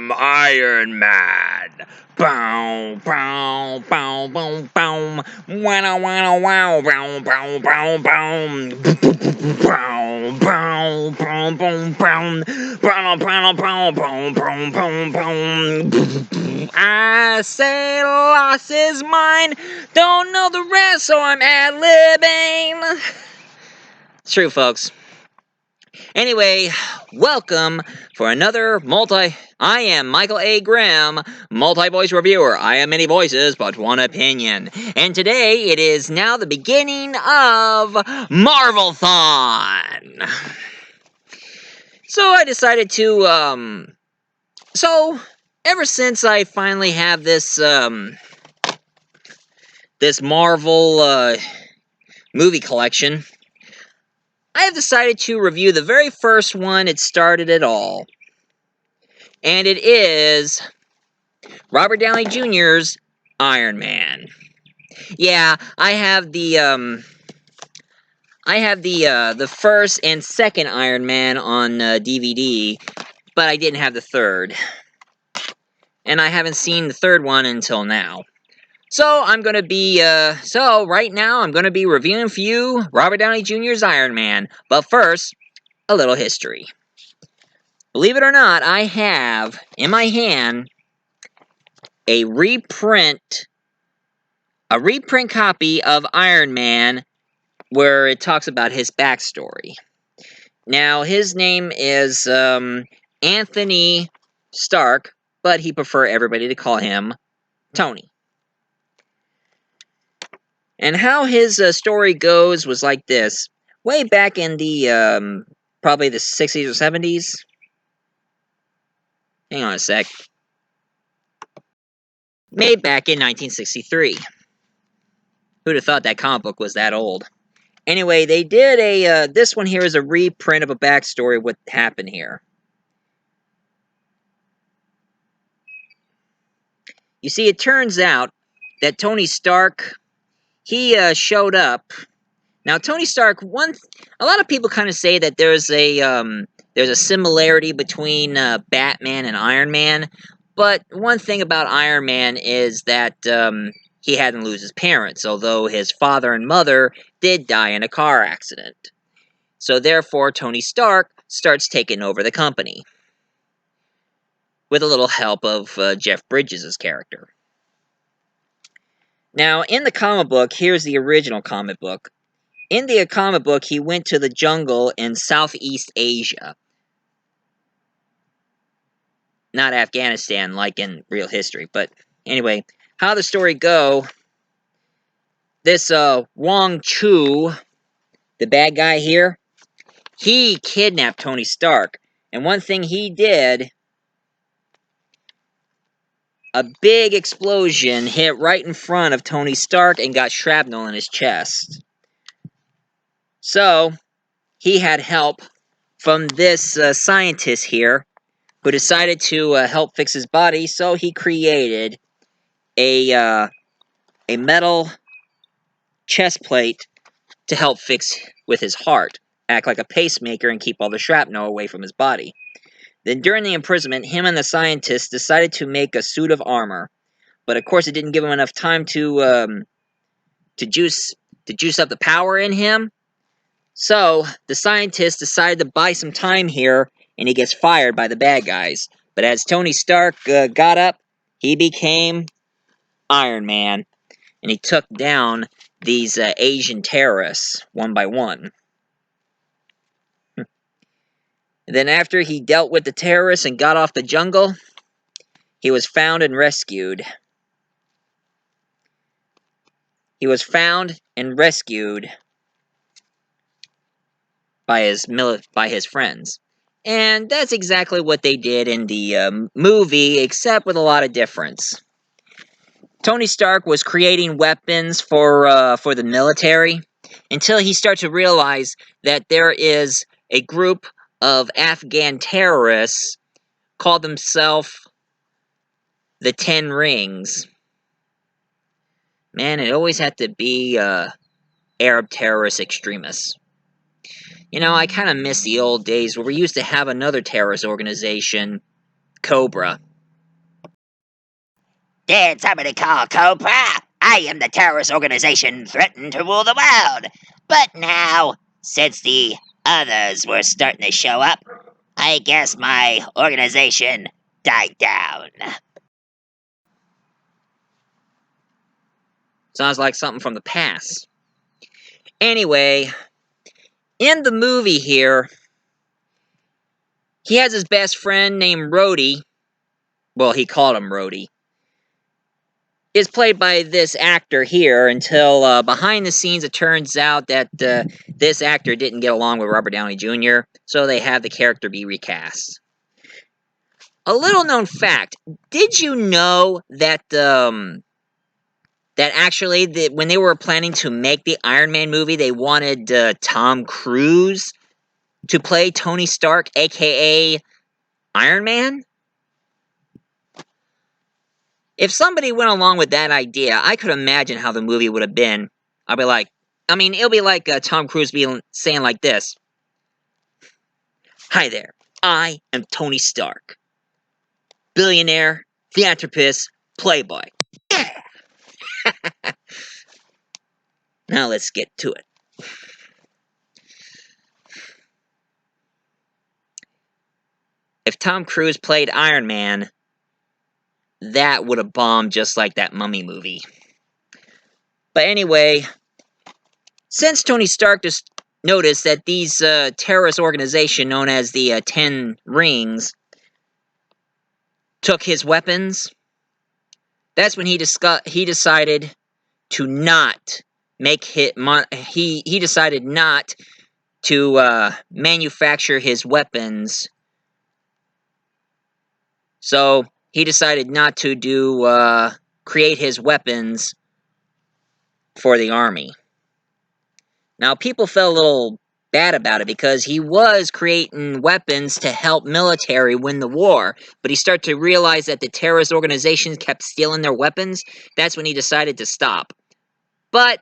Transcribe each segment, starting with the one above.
am Iron Man. Bow, bow, bow, bow, bow. Wow, wow, wow, bow, bow, bow, bow. Bow, bow, bow, bow, bow. Bow, bow, bow, bow, bow, bow, bow. I say loss is mine. Don't know the rest, so I'm ad-libbing. It's true, folks. Anyway, welcome for another I am Michael A. Graham, multi-voice reviewer. I have many voices, but one opinion. And today, it is now the beginning of Marvel-thon. So I decided to, ever since I finally have this, this Marvel, movie collection, I have decided to review the very first one it started it all. And it is Robert Downey Jr.'s Iron Man. Yeah, I have the first and second Iron Man on DVD, but I didn't have the third. And I haven't seen the third one until now. So I'm gonna be right now I'm gonna be reviewing for you Robert Downey Jr.'s Iron Man. But first, a little history. Believe it or not, I have in my hand a reprint copy of Iron Man where it talks about his backstory. Now, his name is Anthony Stark, but he preferred everybody to call him Tony. And how his story goes was like this. Way back in the, probably the 60s or 70s. Hang on a sec. Made back in 1963. Who'd have thought that comic book was that old? Anyway, they did this one here is a reprint of a backstory of what happened here. You see, it turns out that Tony Stark, he showed up. Now, Tony Stark, a lot of people kind of say that there's a similarity between Batman and Iron Man, but one thing about Iron Man is that he hadn't lost his parents, although his father and mother did die in a car accident. So therefore, Tony Stark starts taking over the company. With a little help of Jeff Bridges' character. Now, in the comic book, here's the original comic book. In the comic book, he went to the jungle in Southeast Asia. Not Afghanistan, like in real history. But anyway, how the story go, this Wong Chu, the bad guy here, he kidnapped Tony Stark. And one thing he did, a big explosion hit right in front of Tony Stark and got shrapnel in his chest. So, he had help from this scientist here who decided to help fix his body, so he created a metal chest plate to help fix with his heart, act like a pacemaker and keep all the shrapnel away from his body. Then during the imprisonment, him and the scientist decided to make a suit of armor, but of course it didn't give him enough time to juice up the power in him. So the scientist decided to buy some time here, and he gets fired by the bad guys. But as Tony Stark got up, he became Iron Man, and he took down these Asian terrorists one by one. Then after he dealt with the terrorists and got off the jungle, he was found and rescued. He was found and rescued by his friends. And that's exactly what they did in the movie, except with a lot of difference. Tony Stark was creating weapons for the military until he started to realize that there is a group of Afghan terrorists called themselves the 10 Rings. Man, it always had to be Arab terrorist extremists. You know, I kind of miss the old days where we used to have another terrorist organization, Cobra. Did somebody call Cobra? I am the terrorist organization threatened to rule the world. But now, since the others were starting to show up, I guess my organization died down. Sounds like something from the past. Anyway, in the movie here, he has his best friend named Rhodey. Well, he called him Rhodey. Is played by this actor here until behind the scenes it turns out that this actor didn't get along with Robert Downey Jr., so they had the character be recast. A little known fact, did you know that actually when they were planning to make the Iron Man movie, they wanted Tom Cruise to play Tony Stark, aka Iron Man? If somebody went along with that idea, I could imagine how the movie would have been. It'll be like Tom Cruise being saying like this. Hi there, I am Tony Stark. Billionaire, philanthropist, playboy. Yeah! Now let's get to it. If Tom Cruise played Iron Man, that would have bombed just like that Mummy movie. But anyway, since Tony Stark just noticed that these terrorist organization known as the 10 Rings took his weapons, that's when he decided to not make he decided not to manufacture his weapons. So he decided not to create his weapons for the army. Now, people felt a little bad about it because he was creating weapons to help military win the war, but he started to realize that the terrorist organizations kept stealing their weapons. That's when he decided to stop. But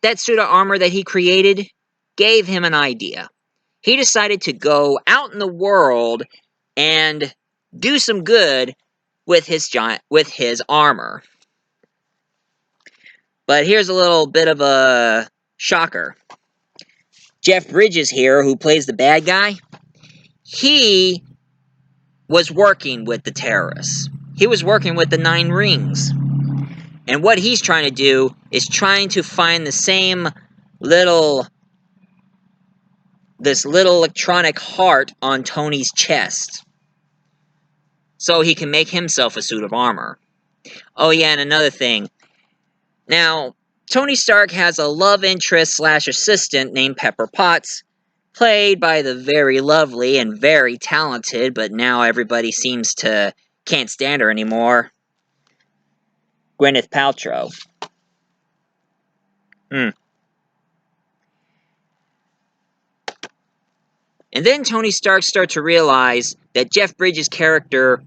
that suit of armor that he created gave him an idea. He decided to go out in the world and do some good with his armor. But here's a little bit of a shocker. Jeff Bridges here, who plays the bad guy, he was working with the terrorists. He was working with the 9 Rings. And what he's trying to do is trying to find the same this little electronic heart on Tony's chest, so he can make himself a suit of armor. Oh yeah, and another thing. Now, Tony Stark has a love interest / assistant named Pepper Potts, played by the very lovely and very talented, but now everybody seems to can't stand her anymore, Gwyneth Paltrow. And then Tony Stark starts to realize that Jeff Bridges' character,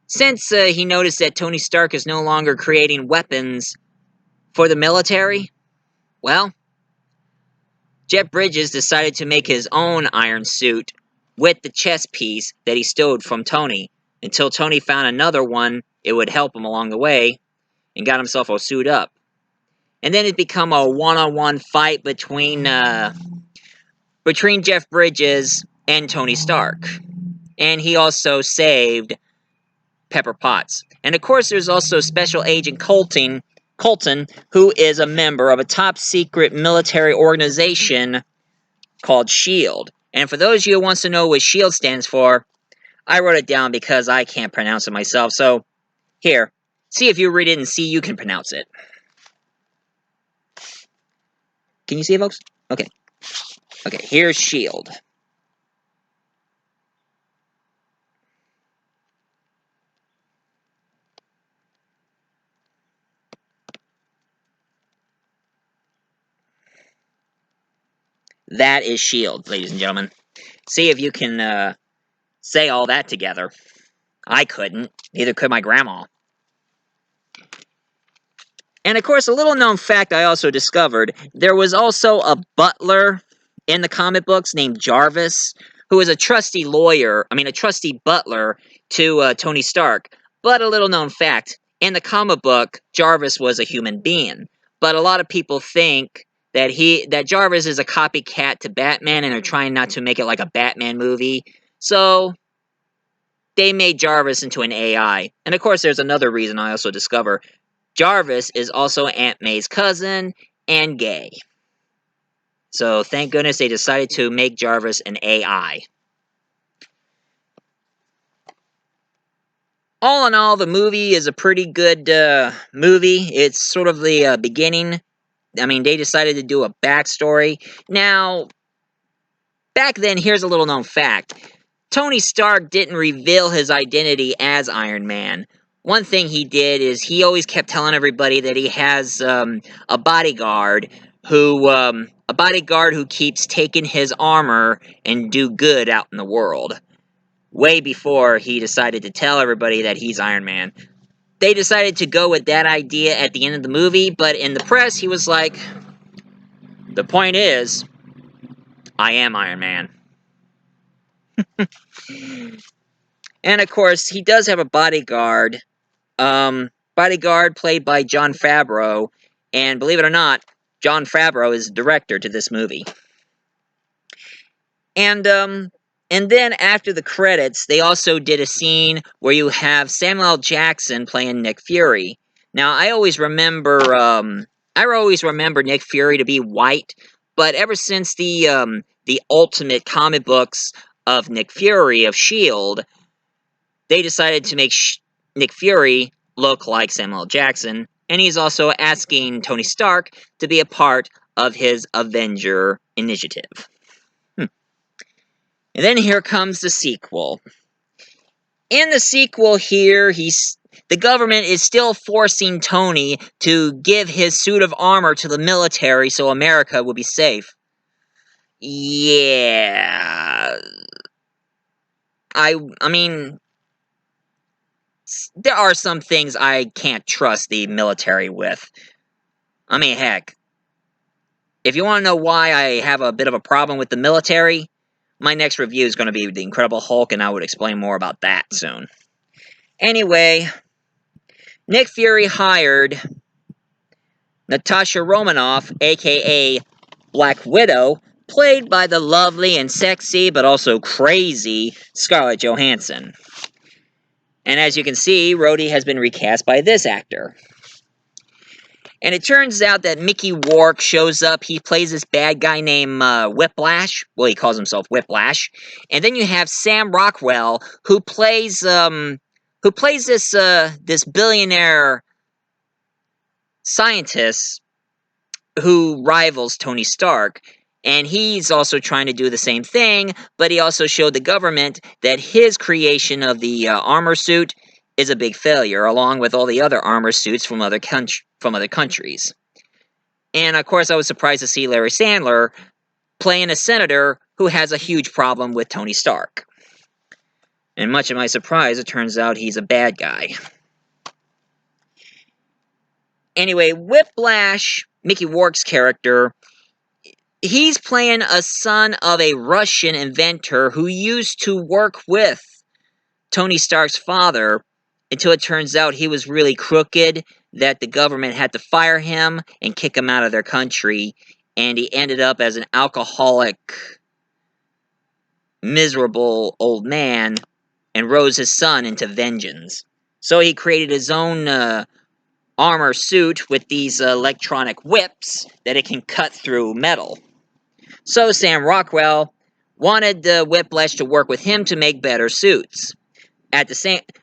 since he noticed that Tony Stark is no longer creating weapons for the military, well, Jeff Bridges decided to make his own iron suit with the chest piece that he stole from Tony, until Tony found another one it would help him along the way, and got himself a suit up. And then it became a one-on-one fight between Jeff Bridges and Tony Stark. And he also saved Pepper Potts. And of course, there's also Special Agent Colton, who is a member of a top-secret military organization called S.H.I.E.L.D. And for those of you who wants to know what S.H.I.E.L.D. stands for, I wrote it down because I can't pronounce it myself. So, here, see if you read it and see you can pronounce it. Can you see it, folks? Okay. Okay, here's S.H.I.E.L.D. That is S.H.I.E.L.D., ladies and gentlemen. See if you can say all that together. I couldn't. Neither could my grandma. And of course, a little known fact I also discovered, there was also a butler in the comic books named Jarvis, who was a trusty butler to Tony Stark. But a little known fact, in the comic book, Jarvis was a human being. But a lot of people think that Jarvis is a copycat to Batman and are trying not to make it like a Batman movie. So they made Jarvis into an AI. And of course, there's another reason I also discover. Jarvis is also Aunt May's cousin and gay. So thank goodness they decided to make Jarvis an AI. All in all, the movie is a pretty good movie. It's sort of the beginning. I mean, they decided to do a backstory. Now, back then, here's a little known fact. Tony Stark didn't reveal his identity as Iron Man. One thing he did is he always kept telling everybody that he has a bodyguard who keeps taking his armor and do good out in the world. Way before he decided to tell everybody that he's Iron Man. They decided to go with that idea at the end of the movie, but in the press, he was like, the point is, I am Iron Man. And of course, he does have a bodyguard. Bodyguard played by Jon Favreau. And believe it or not, Jon Favreau is the director to this movie. And then after the credits, they also did a scene where you have Samuel L. Jackson playing Nick Fury. Now, I always remember Nick Fury to be white, but ever since the Ultimate comic books of Nick Fury of S.H.I.E.L.D., they decided to make Nick Fury look like Samuel L. Jackson, and he's also asking Tony Stark to be a part of his Avenger initiative. And then here comes the sequel. In the sequel here, the government is still forcing Tony to give his suit of armor to the military so America will be safe. Yeah. I mean, there are some things I can't trust the military with. I mean, heck, if you want to know why I have a bit of a problem with the military, my next review is going to be The Incredible Hulk, and I would explain more about that soon. Anyway, Nick Fury hired Natasha Romanoff, aka Black Widow, played by the lovely and sexy, but also crazy Scarlett Johansson. And as you can see, Rhodey has been recast by this actor. And it turns out that Mickey Rourke shows up. He plays this bad guy named Whiplash. Well, he calls himself Whiplash. And then you have Sam Rockwell, who plays this billionaire scientist who rivals Tony Stark. And he's also trying to do the same thing, but he also showed the government that his creation of the armor suit is a big failure, along with all the other armor suits from other countries. And of course, I was surprised to see Larry Sandler playing a senator who has a huge problem with Tony Stark. And much of my surprise, it turns out he's a bad guy. Anyway, Whiplash, Mickey Rourke's character, he's playing a son of a Russian inventor who used to work with Tony Stark's father until it turns out he was really crooked, that the government had to fire him and kick him out of their country, and he ended up as an alcoholic, miserable old man and rose his son into vengeance. So he created his own armor suit with these electronic whips that it can cut through metal. So Sam Rockwell wanted Whiplash to work with him to make better suits.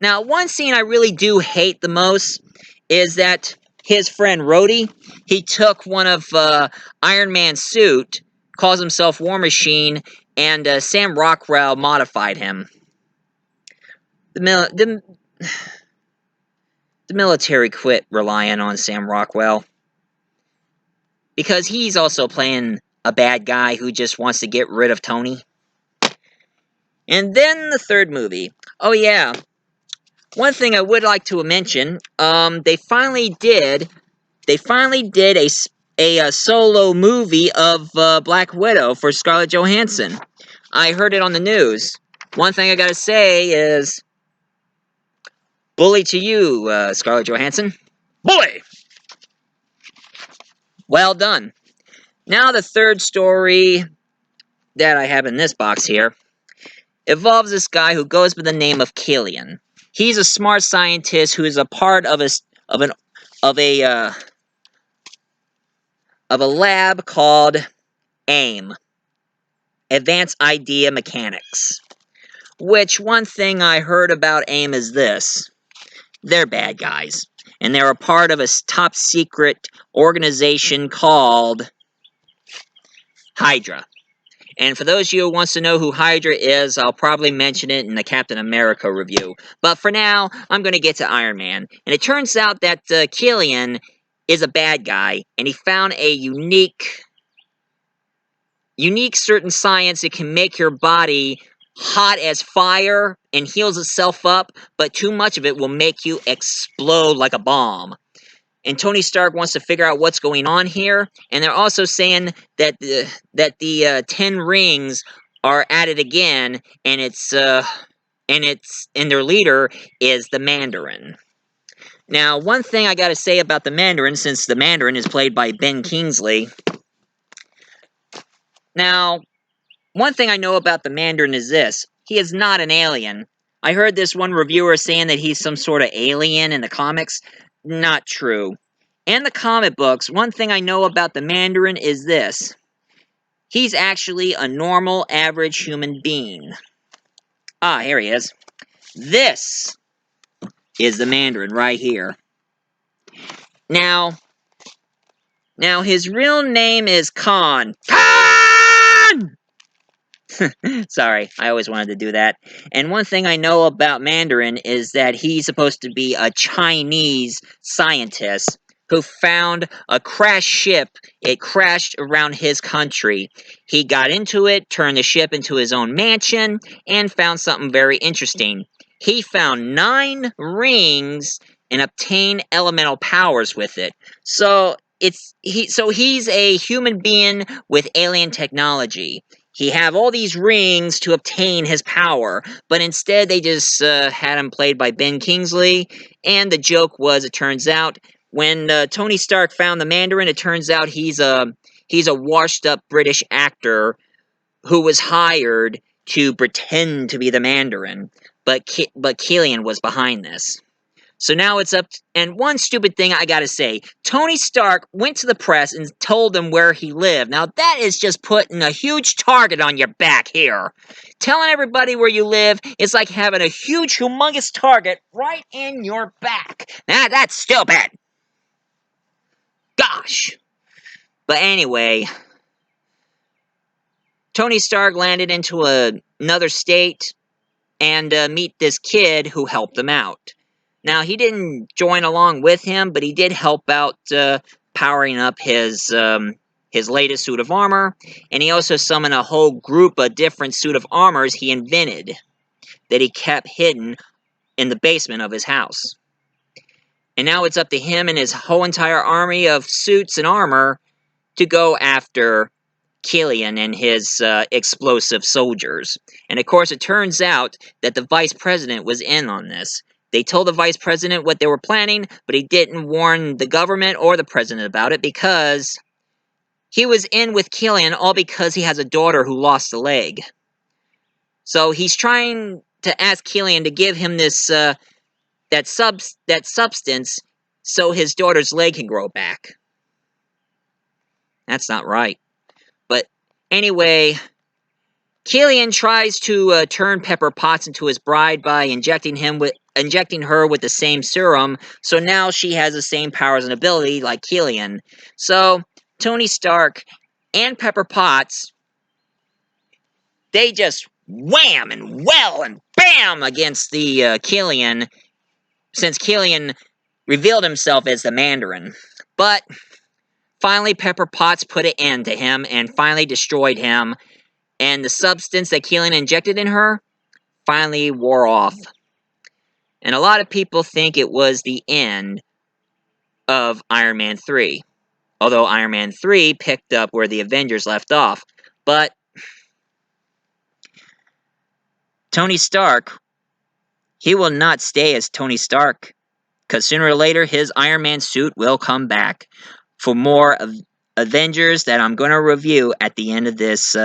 Now, one scene I really do hate the most is that his friend Rhodey, he took one of Iron Man's suit, calls himself War Machine, and Sam Rockwell modified him. The military quit relying on Sam Rockwell, because he's also playing a bad guy who just wants to get rid of Tony. And then the third movie. Oh yeah, one thing I would like to mention, they finally did a solo movie of Black Widow for Scarlett Johansson. I heard it on the news. One thing I gotta say is, Bully to you, Scarlett Johansson. Bully! Well done. Now the third story that I have in this box here involves this guy who goes by the name of Killian. He's a smart scientist who is a part of a lab called AIM, Advanced Idea Mechanics. Which one thing I heard about AIM is this: they're bad guys, and they're a part of a top secret organization called Hydra. And for those of you who wants to know who Hydra is, I'll probably mention it in the Captain America review. But for now, I'm going to get to Iron Man. And it turns out that Killian is a bad guy, and he found a unique certain science that can make your body hot as fire and heals itself up, but too much of it will make you explode like a bomb. And Tony Stark wants to figure out what's going on here, and they're also saying that the 10 rings are at it again, and their leader is the Mandarin. Now, one thing I gotta say about the Mandarin, since the Mandarin is played by Ben Kingsley. Now, one thing I know about the Mandarin is this: he is not an alien. I heard this one reviewer saying that he's some sort of alien in the comics. Not true. In the comic books, one thing I know about the Mandarin is this: he's actually a normal, average human being. Ah, here he is. This is the Mandarin right here. Now his real name is Khan. Khan! Sorry, I always wanted to do that. And one thing I know about Mandarin is that he's supposed to be a Chinese scientist who found a crashed ship. It crashed around his country. He got into it, turned the ship into his own mansion, and found something very interesting. He found 9 rings and obtained elemental powers with it. So he's a human being with alien technology. He have all these rings to obtain his power, but instead they just had him played by Ben Kingsley, and the joke was, it turns out, when Tony Stark found the Mandarin, it turns out he's a washed-up British actor who was hired to pretend to be the Mandarin, but Killian was behind this. So now it's up and one stupid thing I gotta say, Tony Stark went to the press and told them where he lived. Now that is just putting a huge target on your back here. Telling everybody where you live is like having a huge, humongous target right in your back. Now that's stupid. Gosh. But anyway, Tony Stark landed into another state and meet this kid who helped him out. Now, he didn't join along with him, but he did help out powering up his latest suit of armor, and he also summoned a whole group of different suit of armors he invented that he kept hidden in the basement of his house. And now it's up to him and his whole entire army of suits and armor to go after Killian and his explosive soldiers. And of course, it turns out that the vice president was in on this. They told the vice president what they were planning, but he didn't warn the government or the president about it because he was in with Killian all because he has a daughter who lost a leg. So he's trying to ask Killian to give him this that substance so his daughter's leg can grow back. That's not right. But anyway, Killian tries to turn Pepper Potts into his bride by injecting her with the same serum, so now she has the same powers and ability like Killian. So Tony Stark and Pepper Potts, they just wham and well and bam against the Killian, since Killian revealed himself as the Mandarin. But finally, Pepper Potts put an end to him and finally destroyed him, and the substance that Killian injected in her finally wore off. And a lot of people think it was the end of Iron Man 3. Although Iron Man 3 picked up where the Avengers left off. But Tony Stark He will not stay as Tony Stark, because sooner or later his Iron Man suit will come back for more of Avengers that I'm going to review at the end of this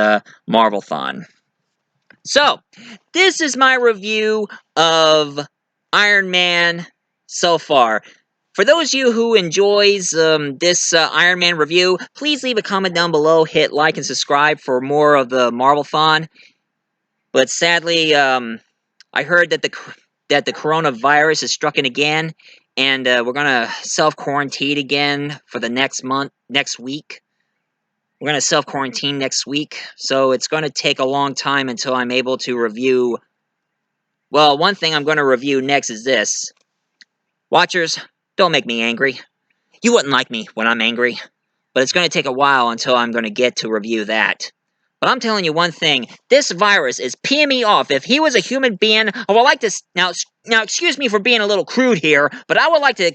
Marvel-thon. So, this is my review of Iron Man so far. For those of you who enjoys this Iron Man review, please leave a comment down below, hit like and subscribe for more of the Marvel-thon. But sadly, I heard that the coronavirus is struck in again, and we're gonna self-quarantine again for the next week. We're gonna self-quarantine next week, so it's gonna take a long time until I'm able to review. Well, one thing I'm gonna review next is this. Watchers, don't make me angry. You wouldn't like me when I'm angry, but it's gonna take a while until I'm gonna get to review that. But I'm telling you one thing, this virus is peeing me off. If he was a human being, I would like to... Now, excuse me for being a little crude here, but I would like to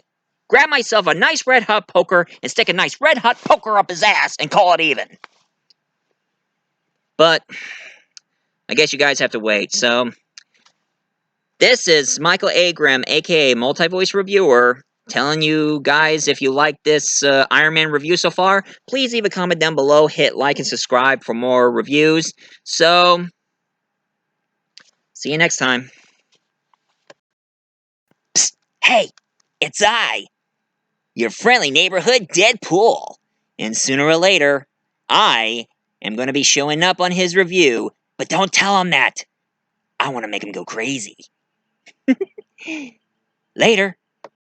grab myself a nice red hot poker and stick a nice red hot poker up his ass and call it even. But I guess you guys have to wait, so... This is Michael A. Grimm, aka Multi-Voice Reviewer, telling you guys, if you like this Iron Man review so far, please leave a comment down below, hit like and subscribe for more reviews. So, see you next time. Psst, hey, it's I, your friendly neighborhood Deadpool. And sooner or later, I am going to be showing up on his review, but don't tell him that. I want to make him go crazy. Later.